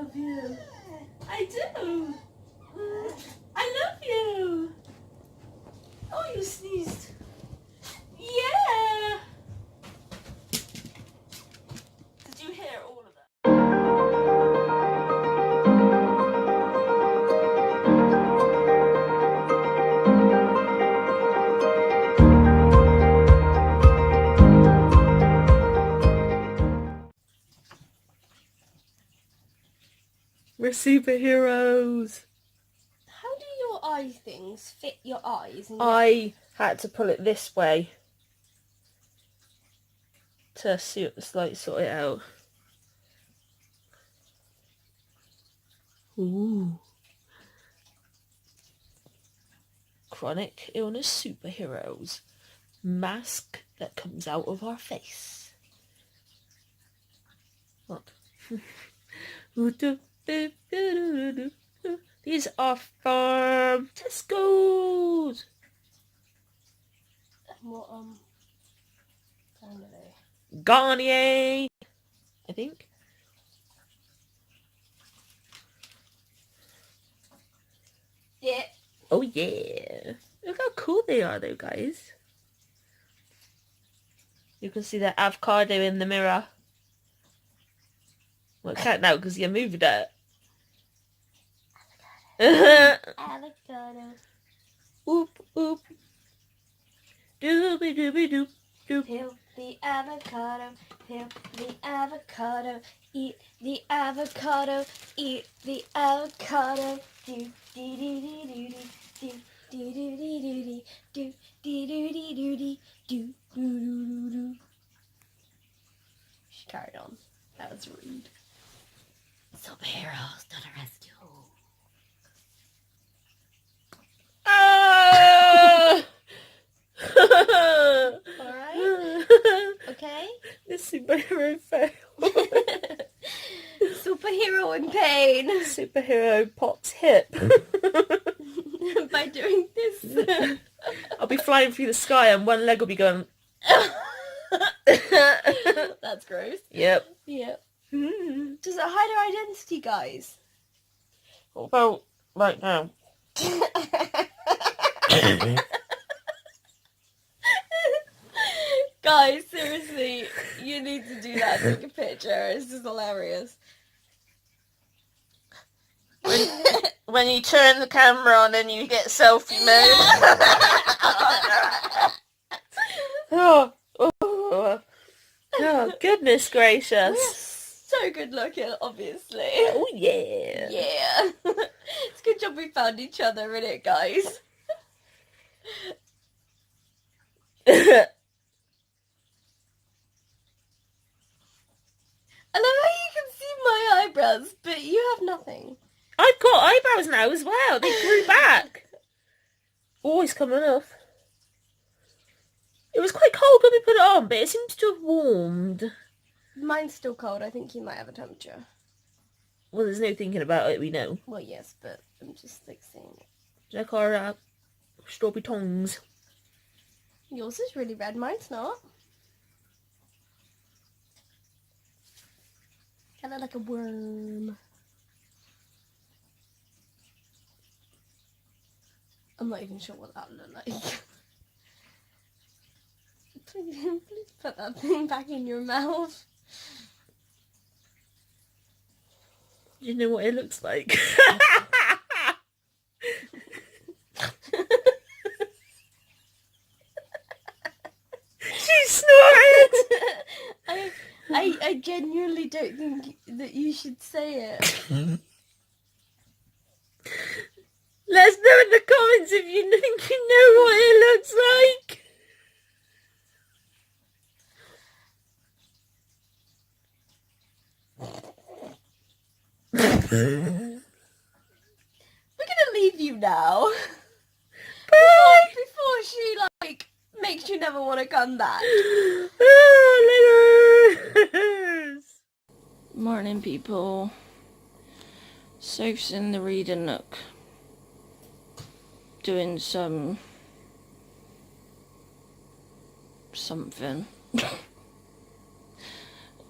love you. I do. I love you. Oh, you sneezed. Yeah. Did you hear all of that? We're superheroes. How do your eye things fit your eyes? I had to pull it this way to sort it out. Ooh. Chronic illness superheroes. Mask that comes out of our face. What? These are from Tesco's. What brand are they? Garnier, I think. Yeah. Oh yeah. Look how cool they are though, guys. You can see the avocado in the mirror. Well, I can't now because you're moving it. Avocado. Oop, oop. Doobie doobie doop doop. Peel the avocado, peel the avocado, eat the avocado, eat the avocado. Do dee dee dee dee dee do dee dee dee dee do dee dee dee dee dee do do do do. She carried on. That was rude. Superheroes, not a rescue. Alright? Okay? The superhero fail. Superhero in pain. Superhero pops hip. By doing this. I'll be flying through the sky and one leg will be going... That's gross. Yep. Yep. Does it hide her identity, guys? What about right now? Guys, seriously, you need to do that. Take a picture. It's just hilarious. When you turn the camera on and you get selfie mode. Oh, goodness gracious. So good looking, obviously. Oh, yeah. Yeah. It's a good job we found each other, innit, guys? I love how you can see my eyebrows, but you have nothing. I've got eyebrows now as well. They grew back. Always coming off. It was quite cold when we put it on, but it seems to have warmed. Mine's still cold. I think you might have a temperature. Well, there's no thinking about it, we know. Well, yes, but I'm just like saying it. Like our strawberry tongs. Yours is really red. Mine's not. Kind of like a worm. I'm not even sure what that would look like. Please put that thing back in your mouth. You know what it looks like? She snorted! I genuinely don't think that you should say it. Let us know in the comments if you think you know what it looks like. We're gonna leave you now. Bye! Before she, makes you never want to come back. Later! Morning, people. Soph's in the reading nook. Doing something.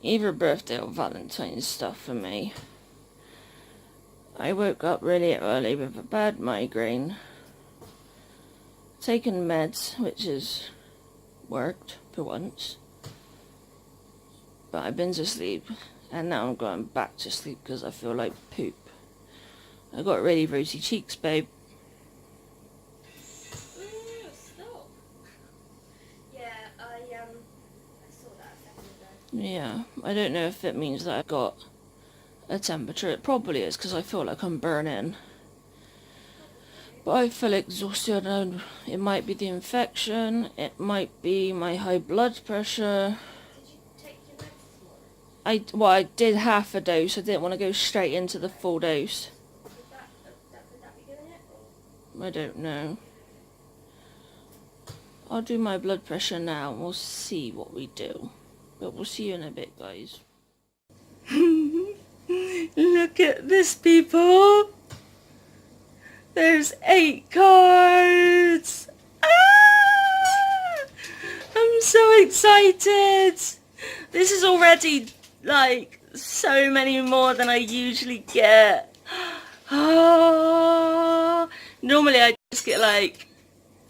Either birthday or Valentine's stuff for me. I woke up really early with a bad migraine. Taken meds, which has worked for once. But I've been to sleep, and now I'm going back to sleep because I feel like poop. I got really rosy cheeks, babe. Stop. Yeah, I saw that a second ago. Yeah, I don't know if it means that I've got a temperature. It probably is because I feel like I'm burning. But I feel exhausted, and it might be the infection, it might be my high blood pressure. Did you take your meds this morning? I did half a dose. I didn't want to go straight into the full dose. Would that be doing it? Or? I don't know. I'll do my blood pressure now and we'll see what we do. But we'll see you in a bit, guys. Look at this, people. There's 8 cards. Ah! I'm so excited. This is already like so many more than I usually get. Oh, normally I just get like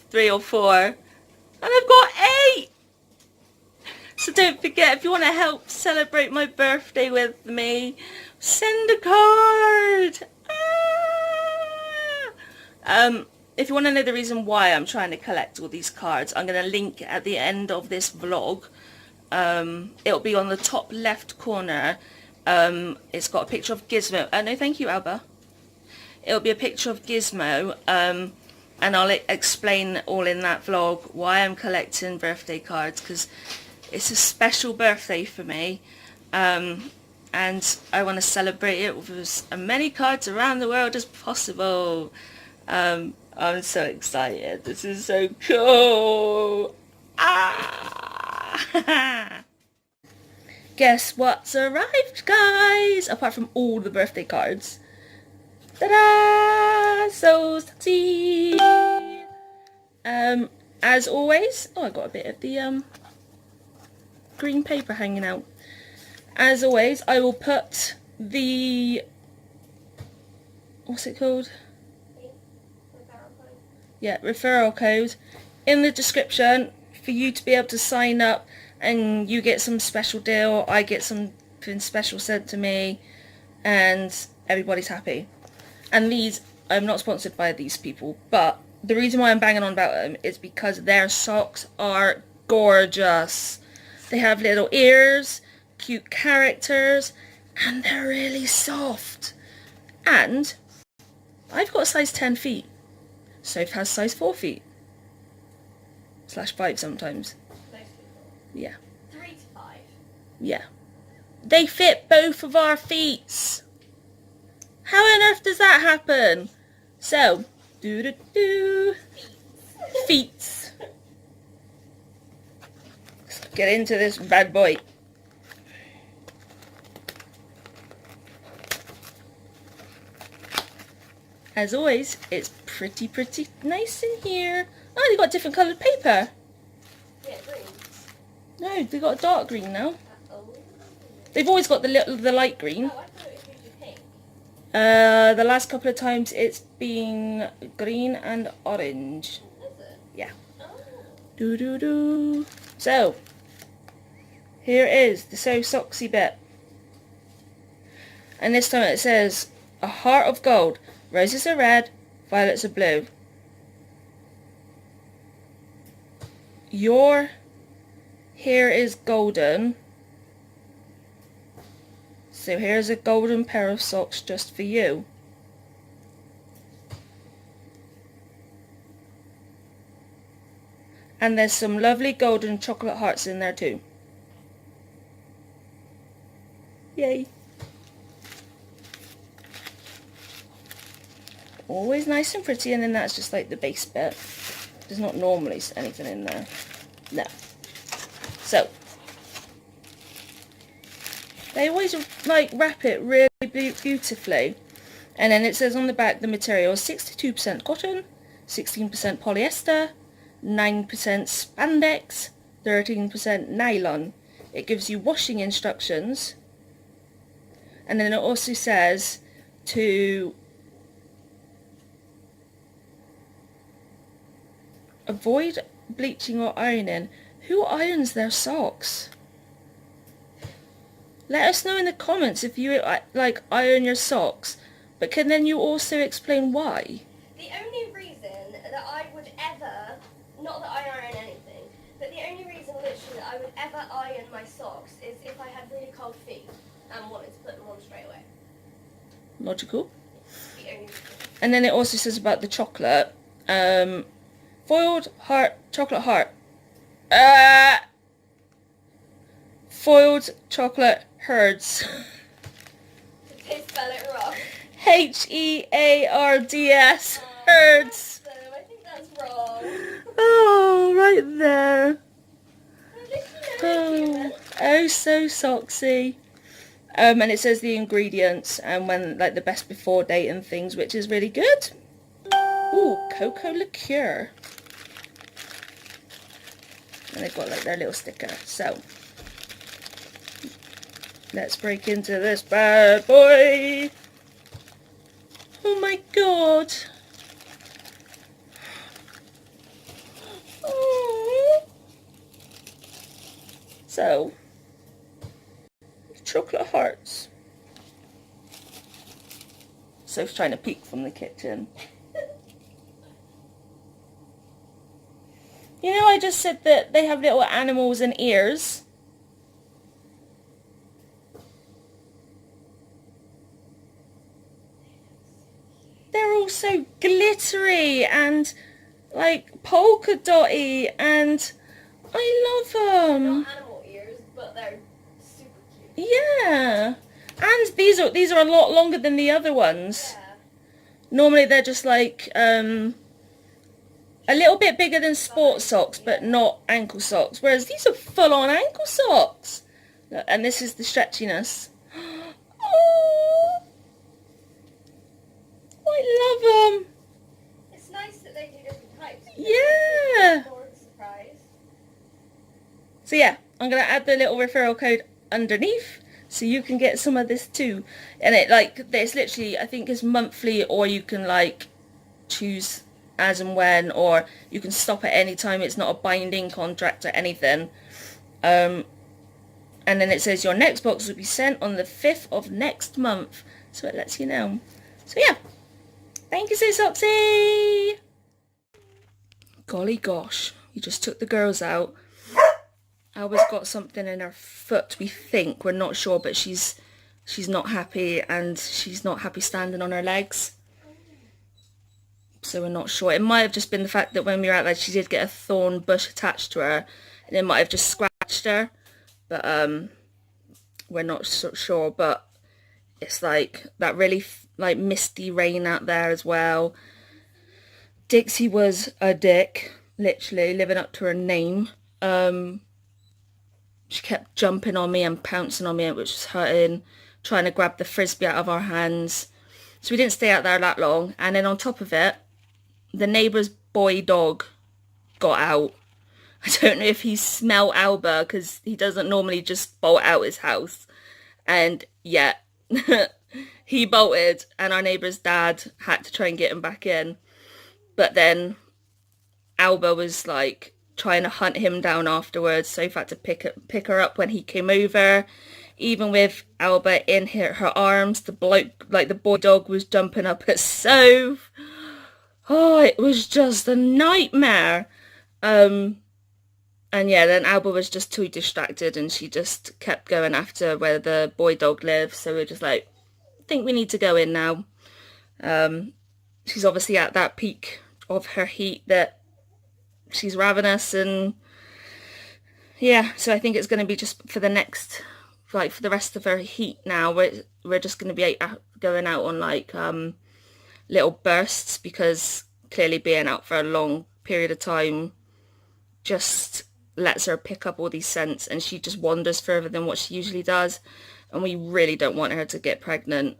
3 or 4, and I've got 8. So don't forget, if you want to help celebrate my birthday with me, send a card. If you want to know the reason why I'm trying to collect all these cards, I'm going to link at the end of this vlog. It'll be on the top left corner. It's got a picture of Gizmo. No, thank you, Alba. It'll be a picture of Gizmo, and I'll explain all in that vlog why I'm collecting birthday cards, because it's a special birthday for me, and I want to celebrate it with as many cards around the world as possible. I'm so excited. This is so cool. Ah! Guess what's arrived, guys? Apart from all the birthday cards. Ta-da! So sexy. As always, I got a bit of the green paper hanging out. As always, I will put the, what's it called? Yeah, referral code in the description for you to be able to sign up, and you get some special deal, I get something special sent to me, and everybody's happy. And these, I'm not sponsored by these people, but the reason why I'm banging on about them is because their socks are gorgeous. They have little ears, cute characters, and they're really soft. And I've got size 10 feet. Soph has size 4 feet. /5 sometimes. Yeah. 3 to 5. Yeah. They fit both of our feet. How on earth does that happen? So, feet. Let's get into this bad boy. As always, it's pretty nice in here. Oh, they got different coloured paper. Yeah, green. No, they got dark green now. Oh. They've always got the light green. Oh, I thought it was usually pink. The last couple of times it's been green and orange. Is it? Yeah. Oh. So, here is the So Soxy bit. And this time it says, a heart of gold. Roses are red, violets are blue. Your hair is golden. So here's a golden pair of socks just for you. And there's some lovely golden chocolate hearts in there too. Yay. Always nice and pretty, and then that's just like the base bit. There's not normally anything in there. No. So, they always like wrap it really beautifully. And then it says on the back the material is 62% cotton, 16% polyester, 9% spandex, 13% nylon. It gives you washing instructions. And then it also says to avoid bleaching or ironing. Who irons their socks? Let us know in the comments if you like iron your socks, but can then you also explain why? The only reason that I would ever, not that I iron anything, but the only reason literally that I would ever iron my socks is if I had really cold feet and wanted to put them on straight away. Logical. The only reason. And then it also says about the chocolate. Foiled heart, chocolate heart. Foiled chocolate herds. They spell it wrong. Heards. Herds. So I think that's wrong. Oh, right there. Oh. Oh, so soxy. And it says the ingredients and when like the best before date and things, which is really good. Ooh, cocoa liqueur. And they've got like their little sticker. So let's break into this bad boy. Oh my god. Oh. So, chocolate hearts. Soph's trying to peek from the kitchen. You know, I just said that they have little animals and ears. They're all so glittery and like polka dotty, and I love them. Not animal ears, but they're super cute. Yeah, and these are a lot longer than the other ones. Yeah. Normally they're just like a little bit bigger than sports socks, but not ankle socks. Whereas these are full-on ankle socks. Look, and this is the stretchiness. Oh, I love them. It's nice that they do different types. Yeah. More of a surprise. So yeah, I'm going to add the little referral code underneath so you can get some of this too. And it's literally, I think it's monthly, or you can like choose as and when, or you can stop at any time. It's not a binding contract or anything. And then it says your next box will be sent on the 5th of next month. So it lets you know. So yeah. Thank you, so Soxy! Golly gosh. You just took the girls out. Alba's got something in her foot, we think. We're not sure, but she's not happy, and she's not happy standing on her legs. So we're not sure. It might have just been the fact that when we were out there, she did get a thorn bush attached to her, and it might have just scratched her. But we're not so sure. But it's like that really like misty rain out there as well. Dixie was a dick, literally living up to her name. She kept jumping on me and pouncing on me, which was hurting, trying to grab the frisbee out of our hands. So we didn't stay out there that long. And then on top of it, the neighbour's boy dog got out. I don't know if he smelled Alba, because he doesn't normally just bolt out his house. And yeah, he bolted, and our neighbour's dad had to try and get him back in. But then Alba was like trying to hunt him down afterwards. Soph had to pick her up when he came over. Even with Alba in her arms, the bloke, like the boy dog, was jumping up at Soph. Oh, it was just a nightmare. And yeah, then Alba was just too distracted, and she just kept going after where the boy dog lives. So we're just like, I think we need to go in now. She's obviously at that peak of her heat that she's ravenous, and yeah, so I think it's going to be just for the next, like for the rest of her heat now, we're just going to be going out on like little bursts, because clearly being out for a long period of time just lets her pick up all these scents, and she just wanders further than what she usually does, and we really don't want her to get pregnant.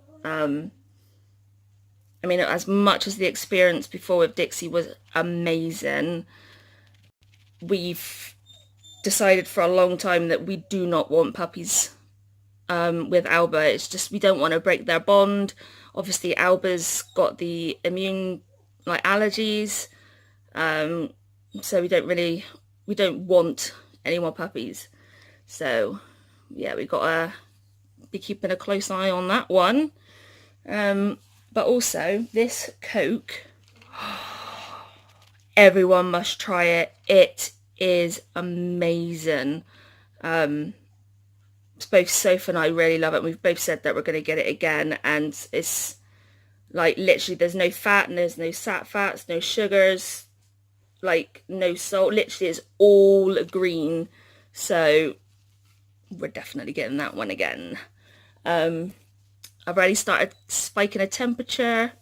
I mean, as much as the experience before with Dixie was amazing, we've decided for a long time that we do not want puppies with Alba. It's just we don't want to break their bond. Obviously Alba's got the immune like allergies, so we don't want any more puppies. So yeah, we gotta be keeping a close eye on that one. But also this Coke, everyone must try it. It is amazing. Both Sophie and I really love it. We've both said that we're going to get it again, and it's like literally there's no fat and there's no sat fats, no sugars, like no salt. Literally it's all green, so we're definitely getting that one again. I've already started spiking a temperature.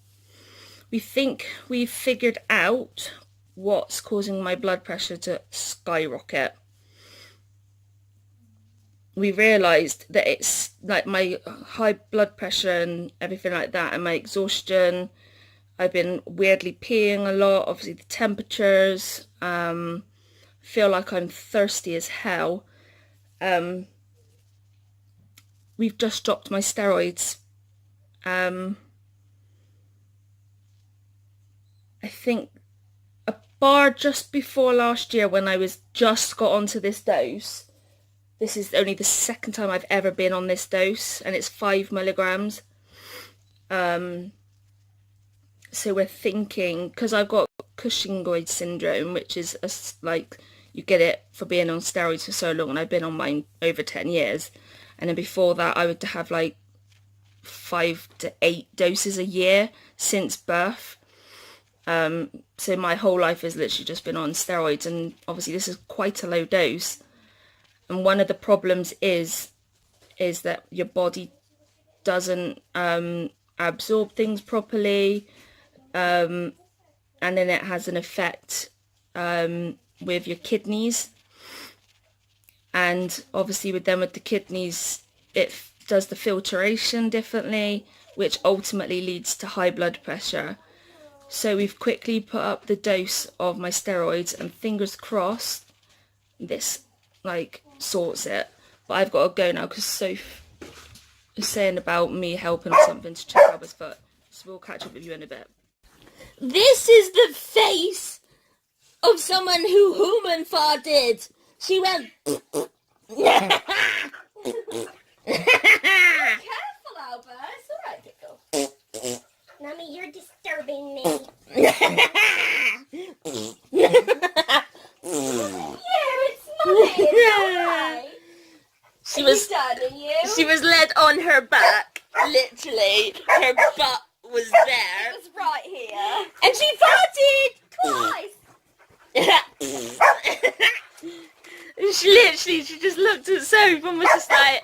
We think we've figured out what's causing my blood pressure to skyrocket. We realised that it's like my high blood pressure and everything like that, and my exhaustion. I've been weirdly peeing a lot, obviously the temperatures. Feel like I'm thirsty as hell. We've just dropped my steroids. I think a bar just before last year when I was just got onto this dose. This is only the second time I've ever been on this dose, and it's 5 milligrams. So we're thinking, because I've got Cushingoid syndrome, which is like you get it for being on steroids for so long, and I've been on mine over 10 years. And then before that, I would have like 5 to 8 doses a year since birth. So my whole life has literally just been on steroids, and obviously this is quite a low dose. And one of the problems is that your body doesn't absorb things properly, and then it has an effect with your kidneys. And obviously with the kidneys, it does the filtration differently, which ultimately leads to high blood pressure. So we've quickly put up the dose of my steroids, and fingers crossed this like sorts it. But I've got to go now because Soph is saying about me helping or something to check Alba's foot. So we'll catch up with you in a bit. This is the face of someone who human farted. She went. Careful, Alba. It's alright, Pickle. Mummy, you're disturbing me. It's Mummy. It's alright. She was led on her back. Literally, her butt was there. It was right here. And she farted twice. She just looked at Soph and was just like,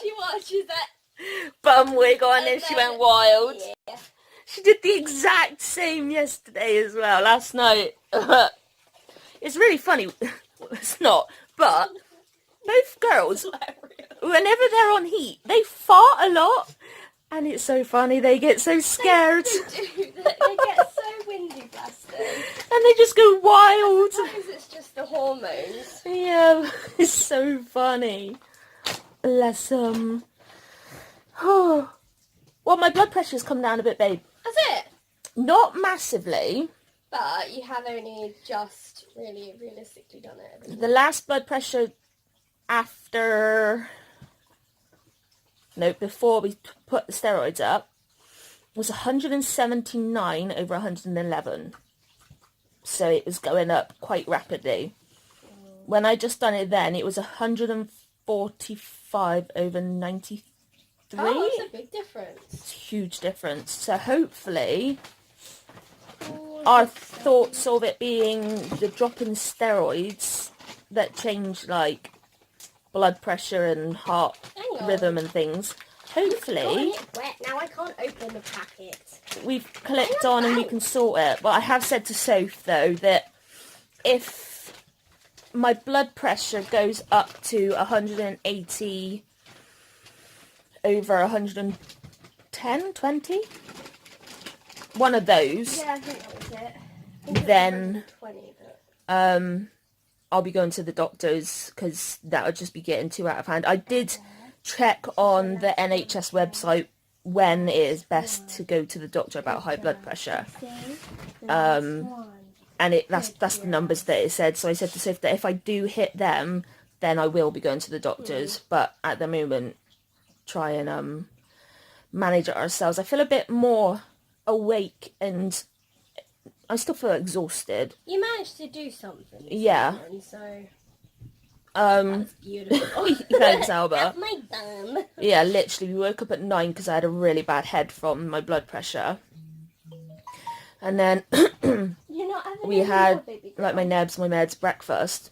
She watches that. bum wig on, and she went wild. Yeah. She did the exact same yesterday as well, last night. It's really funny. It's not, but both girls, whenever they're on heat, they fart a lot, and it's so funny. They get so scared. They do. They get so windy blasted. And they just go wild. Sometimes it's just the hormones. Yeah, it's so funny. Bless them. Oh. Well, my blood pressure's come down a bit, babe. That's it. Not massively. But you have only just really realistically done it. The last blood pressure before we put the steroids up was 179 over 111. So it was going up quite rapidly. When I just done it then, it was 145 over 93. Oh, that's a big difference. It's a huge difference. So hopefully our thoughts of it being the drop in steroids that change like blood pressure and heart rhythm and things. Hopefully It's wet. Now I can't open the packet. we've clicked on and we can sort it. But I have said to Soph though that if my blood pressure goes up to 180 over 110, 20, one of those, Yeah, I think that was it. I think it was then 120, but... I'll be going to the doctors because that would just be getting too out of hand. I did check on the NHS website when it is best to go to the doctor about high blood pressure. And that's the numbers that it said. So I said to Sophie that if I do hit them, then I will be going to the doctors. But at the moment, try and manage it ourselves. I feel a bit more awake and I still feel exhausted. You managed to do something. Yeah. Morning, so That's beautiful. Thanks, Alba. My bum. Yeah, literally, we woke up at 9 because I had a really bad head from my blood pressure. And then You're not having we any had, more, baby girl. like, my meds, breakfast.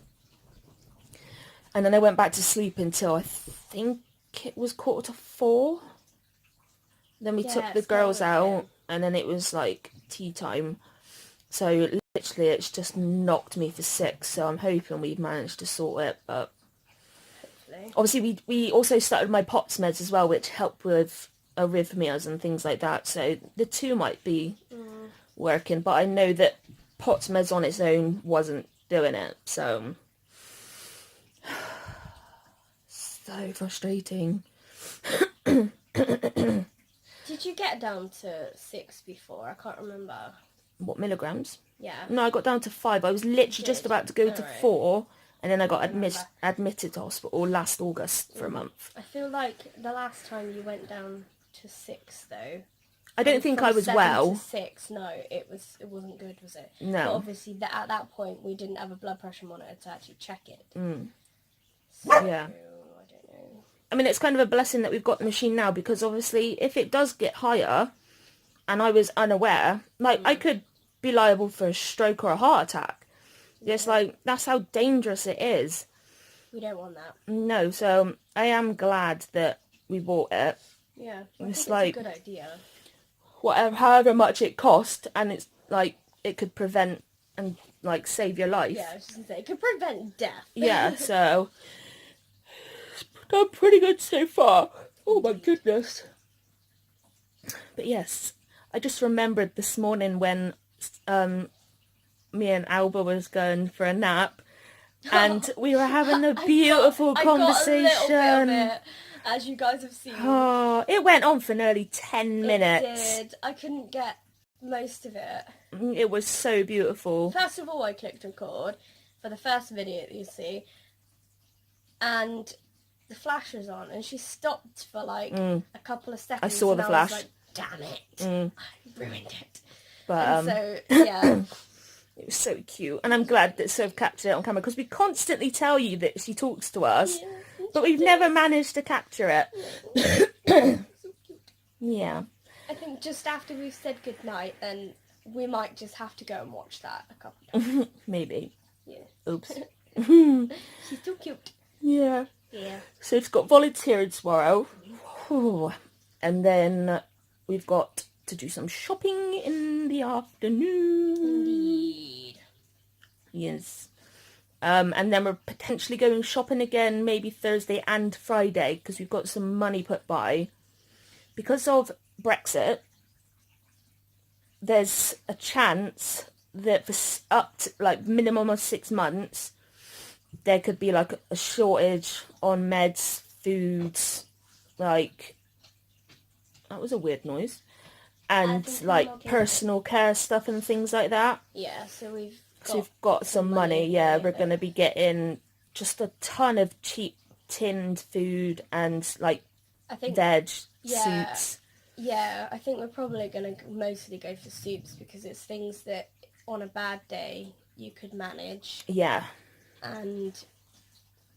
And then I went back to sleep until I think it was 3:45. Then we Yeah, took the it's girls not out, okay. and then it was, like, tea time. So, literally, it's just knocked me for 6. So I'm hoping we've managed to sort it, but... Hopefully. Obviously, we also started my POTS meds as well, which help with arrhythmias and things like that. So the two might be working, but I know that POTS meds on its own wasn't doing it. So frustrating. Did you get down to 6 before? I can't remember. What, milligrams? Yeah. No, I got down to 5. I was literally just about to go to Alright. 4, and then I got remember. admitted to hospital last August for a month. I feel like the last time you went down to 6 though. I don't think from I was 7 well. To 6, no, it wasn't good, was it? No. But obviously, at that point, we didn't have a blood pressure monitor to actually check it. So, Yeah. I don't know. I mean, it's kind of a blessing that we've got the machine now, because obviously if it does get higher and I was unaware, like, I could be liable for a stroke or a heart attack. It's like, that's how dangerous it is. We don't want that. No, so I am glad that we bought it. Yeah, I It's think like- it's a good idea. Whatever, however much it cost, and it's like, it could prevent and, like, save your life. Yeah, I was just gonna say, it could prevent death. Yeah, so it's done pretty good so far. Oh my goodness. But yes, I just remembered this morning when me and Alba was going for a nap, and we were having a beautiful conversation. I got a little bit of it, as you guys have seen. Oh, it went on for nearly 10 minutes. It did. I couldn't get most of it. It was so beautiful. First of all, I clicked record for the first video that you see, and the flash was on, and she stopped for like a couple of seconds. I saw the and flash. I was like, damn it, I ruined it. But And so, yeah. it was so cute, and I'm glad that Soph captured it on camera, because we constantly tell you that she talks to us, but we've never managed to capture it. So cute. Yeah. I think just after we've said goodnight, then we might just have to go and watch that a couple of times. Maybe. Yeah. Oops. She's too cute. Yeah. Yeah. So it's got volunteering tomorrow. Whew. And then we've got to do some shopping in the afternoon. Indeed. Yes. And then we're potentially going shopping again, maybe Thursday and Friday, because we've got some money put by. Because of Brexit, there's a chance that for up to, like, minimum of 6 months, there could be, like, a shortage on meds, foods, like, that was a weird noise, and, think I'm like, okay. personal care stuff and things like that. Yeah, so we've So we've got some money, yeah, we're going to be getting just a ton of cheap tinned food and, like, I think veg, yeah. soups. Yeah, I think we're probably going to mostly go for soups, because it's things that on a bad day you could manage, Yeah. and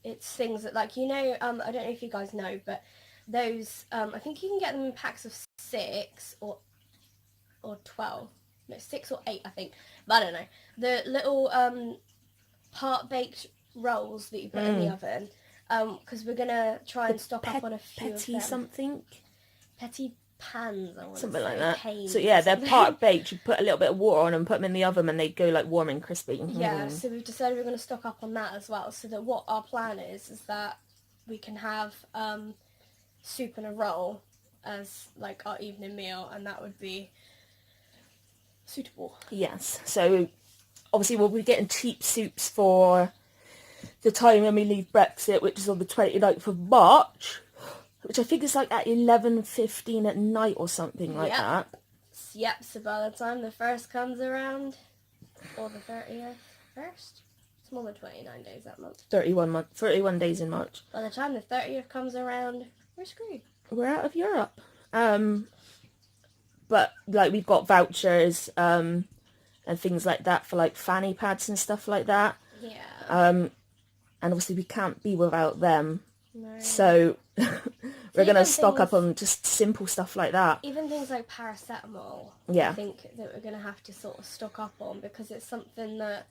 it's things that, like, you know, I don't know if you guys know, but those, I think you can get them in packs of 6 or 12. No, 6 or 8, I think. But I don't know. The little part-baked rolls that you put in the oven, because we're going to try and stock up on a few of Petty them. something? Petty pans, I want Something to like say. that. Panes So or yeah, they're something. part baked. You put a little bit of water on them, put them in the oven, and they go like warm and crispy. Yeah, so we've decided we're going to stock up on that as well. So that what our plan is that we can have soup and a roll as like our evening meal, and that would be suitable. Yes. So obviously we'll be getting cheap soups for the time when we leave Brexit, which is on the 29th of March. which I think is like at 11:15 at night or something like Yep. that. Yep, so by the time the 1st comes around, or the 30th, 1st? It's more than 29 days that month. 31 days in March. By the time the 30th comes around, we're screwed. We're out of Europe. But like we've got vouchers and things like that for like fanny pads and stuff like that. Yeah. And obviously we can't be without them. No. So we're going to Even stock up things- on just simple stuff like that. Even things like paracetamol, Yeah. I think that we're going to have to sort of stock up on, because it's something that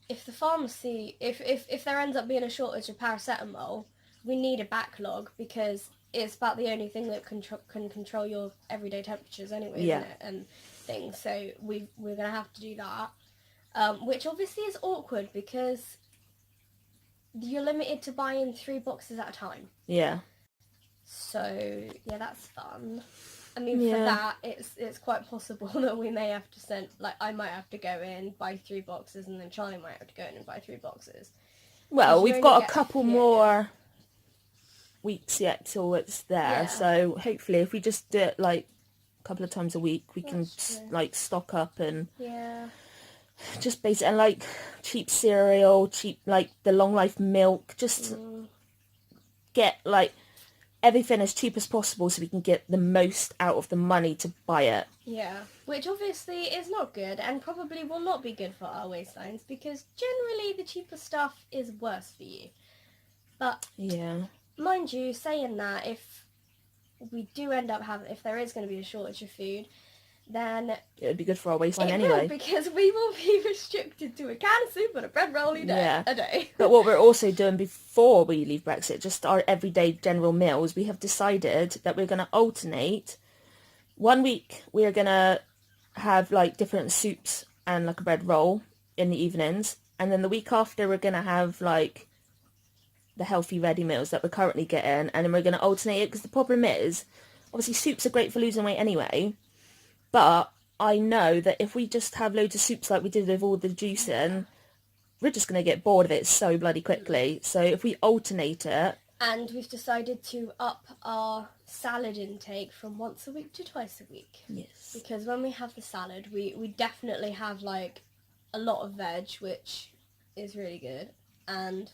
if the pharmacy, if there ends up being a shortage of paracetamol, we need a backlog, because it's about the only thing that can control your everyday temperatures anyway, Yeah. isn't it? And things. So we're going to have to do that, which obviously is awkward because you're limited to buying 3 boxes at a time. Yeah. So yeah, that's fun. I mean, Yeah. for that, it's quite possible that we may have to send, like, I might have to go in, buy 3 boxes, and then Charlie might have to go in and buy 3 boxes. Well, You we've only got a get- couple yeah. more weeks yet till it's there. Yeah. So hopefully if we just do it like a couple of times a week, we can That's true. like stock up and Yeah. just basic, and like cheap cereal, cheap like the long life milk, just get like everything as cheap as possible so we can get the most out of the money to buy it. Yeah. Which obviously is not good, and probably will not be good for our waistlines, because generally the cheaper stuff is worse for you. But Yeah. mind you, saying that, if we do end up if there is going to be a shortage of food, then It would be good for our waistline it anyway. will, because we will be restricted to a can of soup and a bread roll a day. But what we're also doing before we leave Brexit, just our everyday general meals, we have decided that we're going to alternate. 1 week we're going to have like different soups and like a bread roll in the evenings. And then the week after we're going to have like the healthy ready meals that we're currently getting. And then we're going to alternate it, because the problem is, obviously soups are great for losing weight anyway. But I know that if we just have loads of soups like we did with all the juicing, we're just going to get bored of it so bloody quickly. So if we alternate it... And we've decided to up our salad intake from once a week to twice a week. Yes. Because when we have the salad, we definitely have like a lot of veg, which is really good, and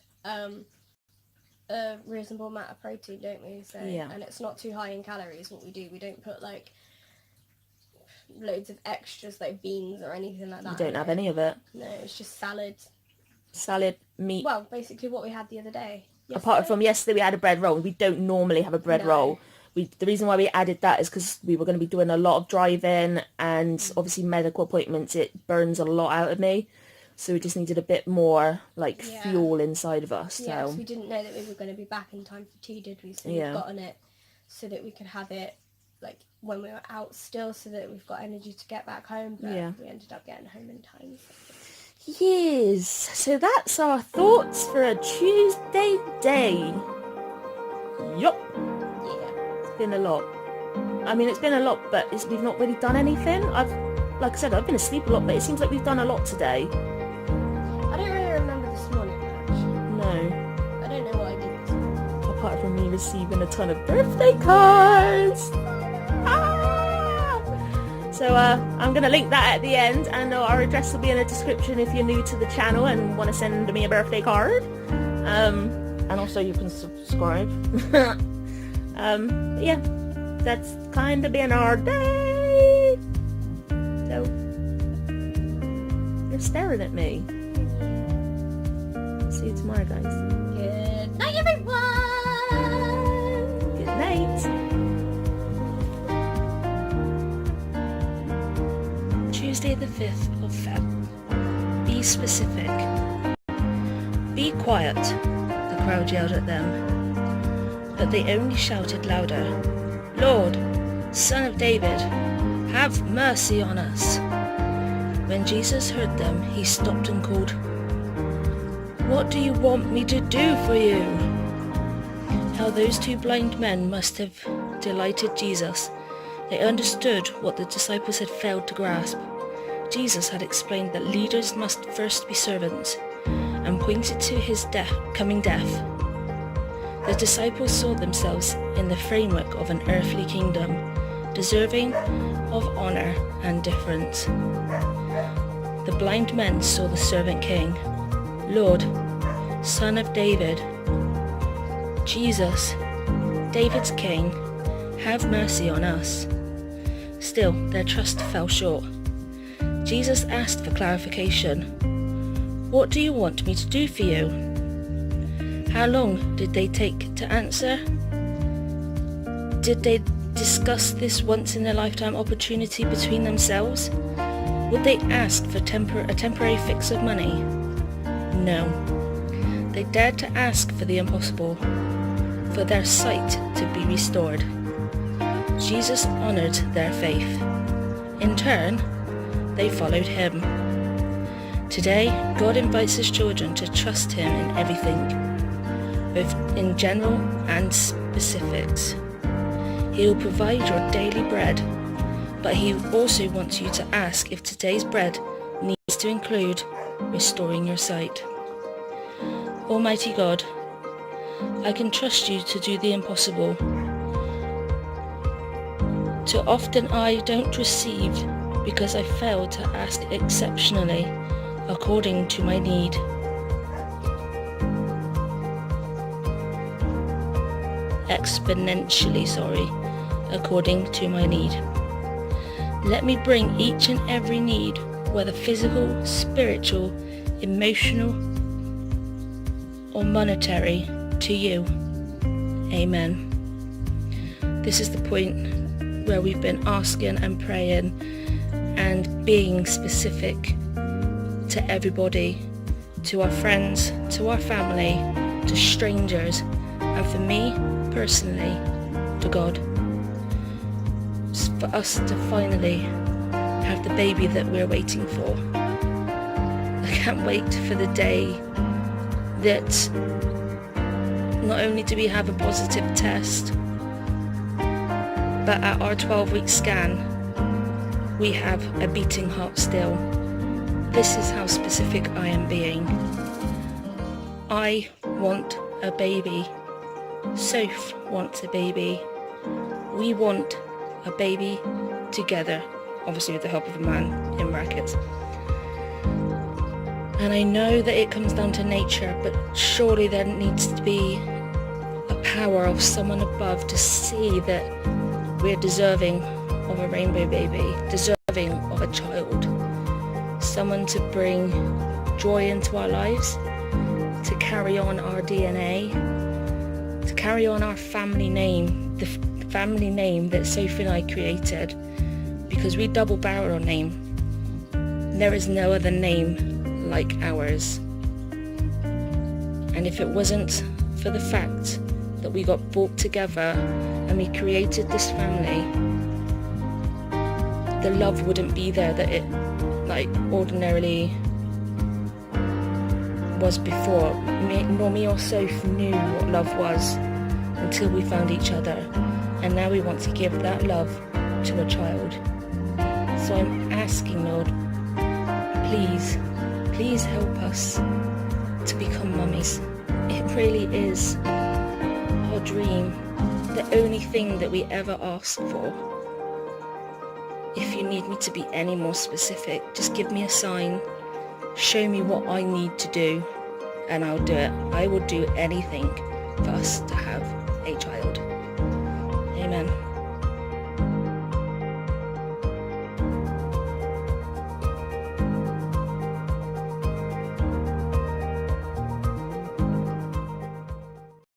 a reasonable amount of protein, don't we? So Yeah. And it's not too high in calories. What we do, we don't put like loads of extras like beans or anything like that. You don't have any of it. No, it's just salad. Salad, meat. Well, basically what we had the other day. Apart from yesterday we had a bread roll. We don't normally have a bread No. roll. The reason why we added that is because we were going to be doing a lot of driving, and obviously medical appointments, it burns a lot out of me. So we just needed a bit more like Yeah. fuel inside of us. Yeah, So 'cause we didn't know that we were going to be back in time for tea, did we? So Yeah. we've gotten it so that we could have it like when we were out still, so that we've got energy to get back home. But Yeah. we ended up getting home in time. yes. So that's our thoughts for a Tuesday day. Yup. Yeah. It's been a lot. I mean, it's been a lot, but we've not really done anything. Like I said, I've been asleep a lot, but it seems like we've done a lot today. I don't really remember this morning much. No. I don't know what I did this morning. Apart from me receiving a ton of birthday cards. Ah! So I'm going to link that at the end, and our address will be in the description if you're new to the channel and want to send me a birthday card. And also you can subscribe. Yeah, that's kind of been our day. So, you're staring at me. See you tomorrow, guys. Good night, everyone! Good night. Tuesday the 5th of Feb. Be specific. Be quiet, the crowd yelled at them. But they only shouted louder, Lord, Son of David, have mercy on us. When Jesus heard them, he stopped and called, What do you want me to do for you? How those 2 blind men must have delighted Jesus. They understood what the disciples had failed to grasp. Jesus had explained that leaders must first be servants, and pointed to his coming death. The disciples saw themselves in the framework of an earthly kingdom, deserving of honour and deference. The blind men saw the servant king. Lord, Son of David, Jesus, David's king, have mercy on us. Still, their trust fell short. Jesus asked for clarification. What do you want me to do for you? How long did they take to answer? Did they discuss this once-in-a-lifetime opportunity between themselves? Would they ask for a temporary fix of money? No. They dared to ask for the impossible, for their sight to be restored. Jesus honoured their faith. In turn, they followed him. Today, God invites his children to trust him in everything, both in general and specifics. He will provide your daily bread, but he also wants you to ask if today's bread needs to include restoring your sight. Almighty God, I can trust you to do the impossible. Too often I don't receive because I failed to ask exceptionally according to my need. Exponentially, according to my need. Let me bring each and every need, whether physical, spiritual, emotional, or monetary, to you. Amen. This is the point where we've been asking and praying and being specific to everybody, to our friends, to our family, to strangers, and for me personally, to God. For us to finally have the baby that we're waiting for. I can't wait for the day that not only do we have a positive test, but at our 12-week scan, we have a beating heart still. This is how specific I am being. I want a baby. Soph wants a baby. We want a baby together, obviously with the help of a man, in brackets. And I know that it comes down to nature, but surely there needs to be a power of someone above to see that we're deserving of a rainbow baby, deserving of a child. Someone to bring joy into our lives, to carry on our DNA, to carry on our family name, the family name that Sophie and I created, because we double-barrel our name. There is no other name like ours. And if it wasn't for the fact that we got brought together and we created this family, the love wouldn't be there that it ordinarily was before. Nor me or Soph knew what love was until we found each other, and now we want to give that love to a child. So I'm asking, Lord, please help us to become mummies. It really is our dream, the only thing that we ever ask for. If you need me to be any more specific, just give me a sign, show me what I need to do, and I'll do it. I will do anything for us to have a child. Amen.